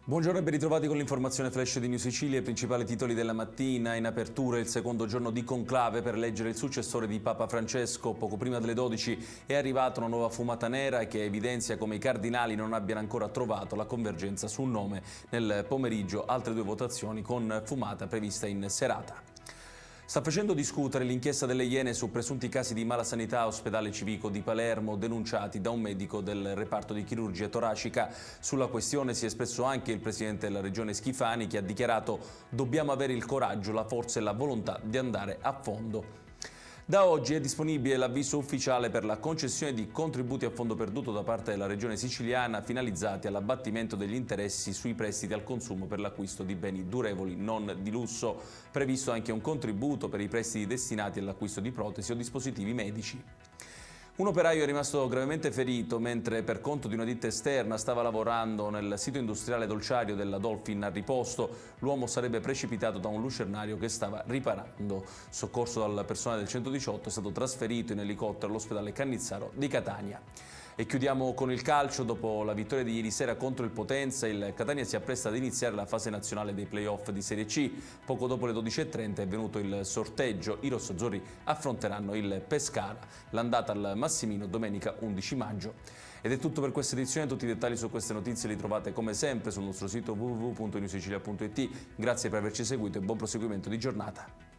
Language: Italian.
Buongiorno e ben ritrovati con l'informazione flash di New Sicilia. I principali titoli della mattina. In apertura il secondo giorno di conclave per eleggere il successore di Papa Francesco. Poco prima delle 12 è arrivata una nuova fumata nera che evidenzia come i cardinali non abbiano ancora trovato la convergenza su un nome. Nel pomeriggio altre due votazioni con fumata prevista in serata. Sta facendo discutere l'inchiesta delle Iene su presunti casi di malasanità a ospedale civico di Palermo denunciati da un medico del reparto di chirurgia toracica. Sulla questione si è espresso anche il presidente della regione Schifani, che ha dichiarato: dobbiamo avere il coraggio, la forza e la volontà di andare a fondo. Da oggi è disponibile l'avviso ufficiale per la concessione di contributi a fondo perduto da parte della regione siciliana finalizzati all'abbattimento degli interessi sui prestiti al consumo per l'acquisto di beni durevoli non di lusso. Previsto anche un contributo per i prestiti destinati all'acquisto di protesi o dispositivi medici. Un operaio è rimasto gravemente ferito mentre per conto di una ditta esterna stava lavorando nel sito industriale dolciario della Dolphin a Riposto. L'uomo sarebbe precipitato da un lucernario che stava riparando. Soccorso dal personale del 118, è stato trasferito in elicottero all'ospedale Cannizzaro di Catania. E chiudiamo con il calcio. Dopo la vittoria di ieri sera contro il Potenza, il Catania si appresta ad iniziare la fase nazionale dei play-off di Serie C. Poco dopo le 12:30 è venuto il sorteggio. I rossoazzurri affronteranno il Pescara. L'andata al Massimino domenica 11 maggio. Ed è tutto per questa edizione. Tutti i dettagli su queste notizie li trovate come sempre sul nostro sito www.newsicilia.it. Grazie per averci seguito e buon proseguimento di giornata.